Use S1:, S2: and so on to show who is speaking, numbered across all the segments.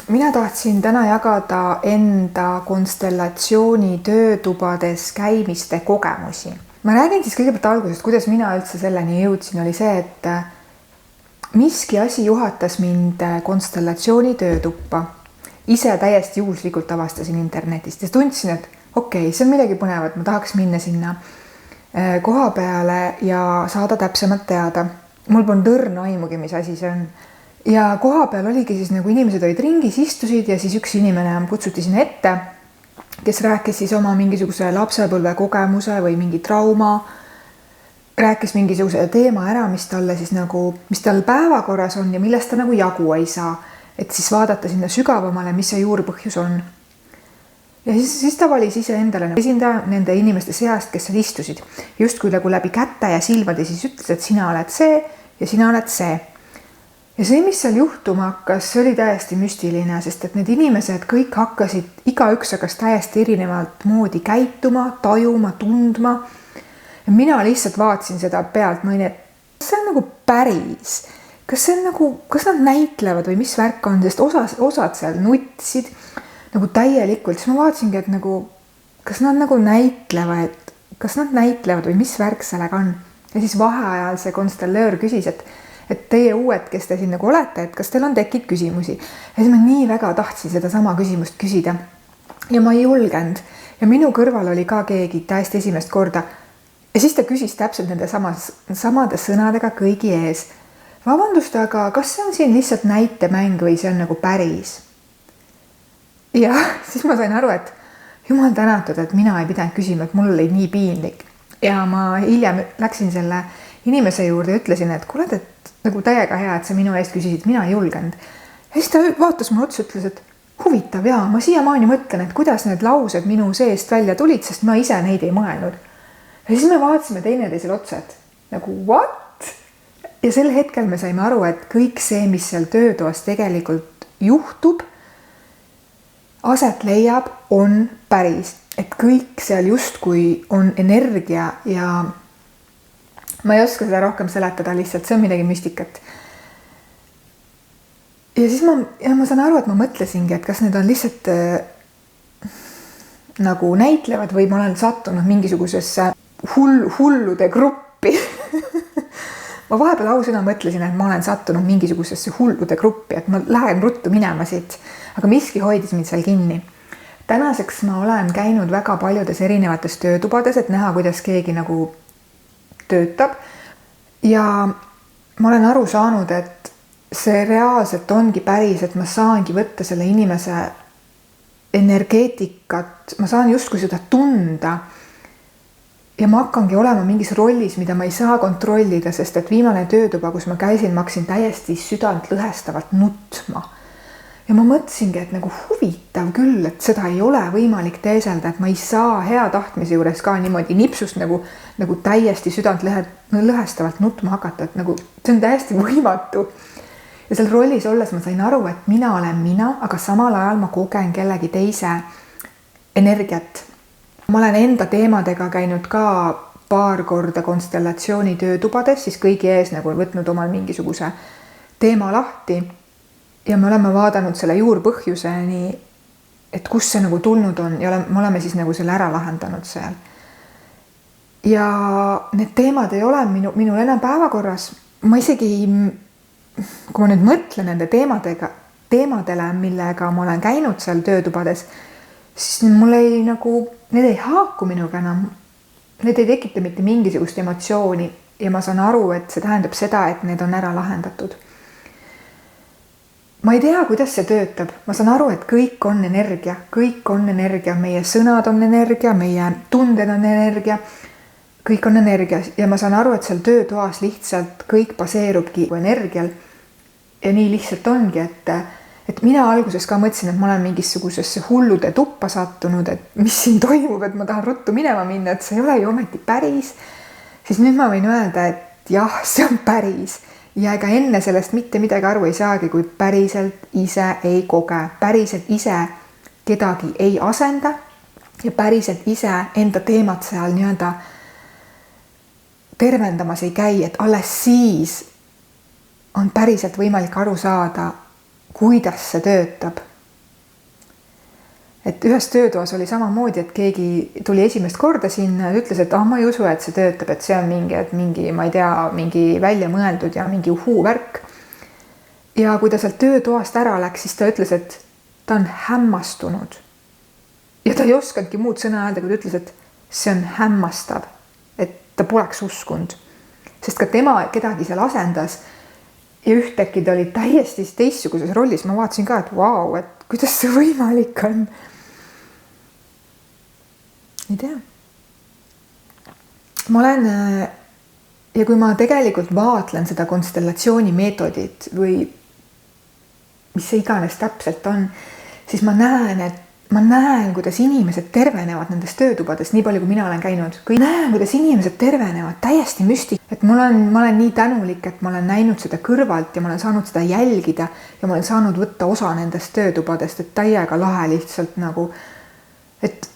S1: Mina tahtsin täna jagada enda konstellatsiooni töötubades käimiste kogemusi. Ma räägin siis kõigepealt algusest, kuidas mina üldse selleni jõudsin, oli see, et miski asi juhatas mind konstellatsiooni töötuppa. Ise täiesti juhuslikult avastasin internetist ja tundsin, et okei, see on midagi põnevat, ma tahaks minna sinna koha peale ja saada täpsemalt teada. Mul polnud õrna aimugi, mis asi see on. Ja koha peal oligi siis nagu inimesed olid ringis, istusid ja siis üks inimene kutsuti sinna ette, kes rääkis siis oma mingisuguse lapsepõlve kogemuse või mingi trauma, rääkis mingisuguse teema ära, mis talle siis nagu, mis tal päevakorras on ja millest ta nagu jagu ei saa, et siis vaadata sinna sügavamale, mis see juurpõhjus on. Ja siis ta valis ise endale esindaja nende inimeste seast, kes seal istusid. Just kui nagu läbi kätte ja silmade siis ütles, et sina oled see ja sina oled see. Ja see, mis seal juhtuma hakkas, see oli täiesti müstiline, sest et need inimesed kõik hakkasid, igaüks hakkas täiesti erinevalt moodi käituma, tajuma, tundma. Ja mina lihtsalt vaatasin seda pealt, mõni, et kas see on nagu päris? Kas see on nagu, kas nad näitlevad või mis värk on, sest osad seal nutsid nagu täielikult. Siis ma vaatasingi, et nagu, kas nad nagu näitlevad või mis värk sellega on. Ja siis vaheajal see konstellöör küsis, et teie uued, kes te siin nagu olete, et kas teil on tekkinud küsimusi. Ja siis ma nii väga tahtsin seda sama küsimust küsida. Ja ma ei julgenud. Ja minu kõrval oli ka keegi täiesti esimest korda. Ja siis ta küsis täpselt nende samade sõnadega kõigi ees. Vabandust, aga kas see on siin lihtsalt näitemäng või see on nagu päris? Ja siis ma sain aru, et jumal tänatud, et mina ei pidanud küsima, et mul oli nii piinlik. Ja ma hiljem läksin selle inimese juurde ja ütlesin, et kuule, et nagu täiega hea, et sa minu eest küsisid, mina ei julgenud. Ja siis ta vaatas mulle otsa, ütles, et huvitav ja ma siiamaani mõtlen, et kuidas need laused minu seest välja tulid, sest ma ise neid ei mõelnud. Ja siis me vaatasime teineteisele otsa, et nagu what? Ja sel hetkel me saime aru, et kõik see, mis seal töötoas tegelikult juhtub, aset leiab, on päris. Et kõik seal justkui on energia ja ma ei oska seda rohkem seletada lihtsalt, see on midagi müstikat. Ja siis ma saan aru, et ma mõtlesingi, et kas need on lihtsalt nagu näitlevad või ma olen sattunud mingisugusesse hullude gruppi. Ma vahepeal ausõna mõtlesin, et ma olen sattunud mingisugusesse hullude gruppi, et ma lähen ruttu minema siit, aga miski hoidis mind seal kinni. Tänaseks ma olen käinud väga paljudes erinevates töötubades, et näha, kuidas keegi nagu töötab. Ja ma olen aru saanud, et see reaalselt ongi päris, et ma saangi võtta selle inimese energeetikat, ma saan justkui seda tunda. Ja ma hakkangi olema mingis rollis, mida ma ei saa kontrollida, sest et viimane töötuba, kus ma käisin, ma hakkasin täiesti südant lõhestavalt nutma. Ja ma mõtlesingi, et nagu huvitav küll, et seda ei ole võimalik teeselda, et ma ei saa hea tahtmise juures ka niimoodi nipsust nagu täiesti südant lõhestavalt nutma hakata, et nagu see on täiesti võimatu. Ja seal rollis olles ma sain aru, et mina olen mina, aga samal ajal ma kogen kellegi teise energiat. Ma olen enda teemadega käinud ka paar korda konstellatsiooni töötubades, siis kõigi ees nagu võtnud omal mingisuguse teema lahti. Ja me oleme vaadanud selle juurpõhjuseni, et kus see nagu tulnud on ja me oleme siis nagu selle ära lahendanud seal. Ja need teemad ei ole minul enam päevakorras. Ma isegi, kui ma nüüd mõtlen nende teemadele, millega ma olen käinud seal töötubades, siis mul ei nagu, need ei haaku minuga enam. Need ei tekita mitte mingisugust emotsiooni ja ma saan aru, et see tähendab seda, et need on ära lahendatud. Ma ei tea, kuidas see töötab. Ma saan aru, et kõik on energia, meie sõnad on energia, meie tunded on energia, kõik on energia ja ma saan aru, et seal töötoas lihtsalt kõik baseerubki energial ja nii lihtsalt ongi, et mina alguses ka mõtlesin, et ma olen mingisugusesse hullude tuppa sattunud, et mis siin toimub, et ma tahan ruttu minema minna, et see ei ole ju ometi päris, siis nüüd ma võin öelda, et jah, see on päris. Ja ega enne sellest mitte midagi aru ei saagi, kui päriselt ise ei koge, päriselt ise kedagi ei asenda ja päriselt ise enda teemat seal nii-öelda tervendamas ei käi, et alles siis on päriselt võimalik aru saada, kuidas see töötab et ühes töötoas oli samamoodi, et keegi tuli esimest korda sinna ja ütles, et ma ei usu, et see töötab, et see on mingi, ma ei tea, mingi välja mõeldud ja mingi uhuu-värk. Ja kui ta sealt töötoast ära läks, siis ta ütles, et ta on hämmastunud. Ja ta ei oskanudki muud sõna öelda, kui ta ütles, et see on hämmastav, et ta poleks uskunud. Sest ka tema kedagi seal asendas ja ühtäkki ta oli täiesti teistsuguses rollis. Ma vaatasin ka, et vau, et kuidas see võimalik on. Ei tea. Ma olen, ja kui ma tegelikult vaatlen seda konstellatsiooni meetodit või mis see iganes täpselt on, siis ma näen, kuidas inimesed tervenevad nendest töötubadest, nii palju kui mina olen käinud. Kui näen, kuidas inimesed tervenevad, täiesti müstik. Et ma olen nii tänulik, et ma olen näinud seda kõrvalt ja ma olen saanud seda jälgida ja ma olen saanud võtta osa nendest töötubadest, et täiega lahe lihtsalt nagu, et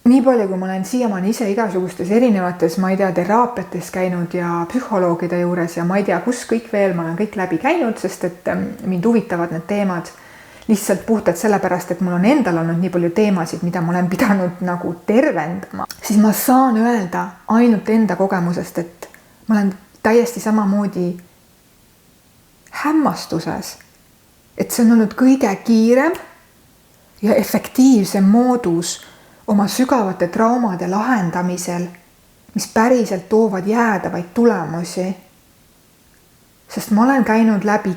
S1: nii palju, kui ma olen siiamaani ise igasugustes erinevates, ma ei tea, teraapiates käinud ja psühholoogide juures ja ma ei tea, kus kõik veel, ma olen kõik läbi käinud, sest et mind huvitavad need teemad lihtsalt puhtalt sellepärast, et mul on endal olnud nii palju teemasid, mida ma olen pidanud nagu tervendama, siis ma saan öelda ainult enda kogemusest, et ma olen täiesti samamoodi hämmastuses, et see on olnud kõige kiirem ja efektiivsem moodus oma sügavate traumade lahendamisel, mis päriselt toovad jäädavaid tulemusi. Sest ma olen käinud läbi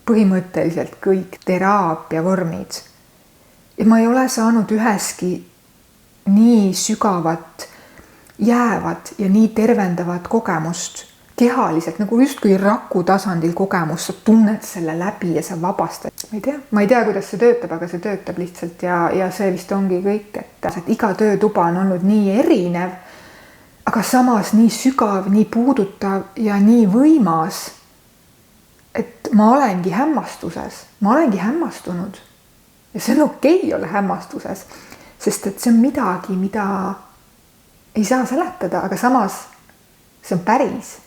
S1: põhimõtteliselt kõik teraapia vormid. Ja ma ei ole saanud üheski nii sügavat, jäävat ja nii tervendavat kogemust kehaliselt, nagu justkui raku tasandil kogemus, sa tunned selle läbi ja sa vabastad. Ma ei tea, kuidas see töötab, aga see töötab lihtsalt ja see vist ongi kõik, et iga töötuba on olnud nii erinev, aga samas nii sügav, nii puudutav ja nii võimas, et ma olengi hämmastuses, ma olengi hämmastunud ja see on okei olla hämmastuses, sest et see on midagi, mida ei saa seletada, aga samas see on päris.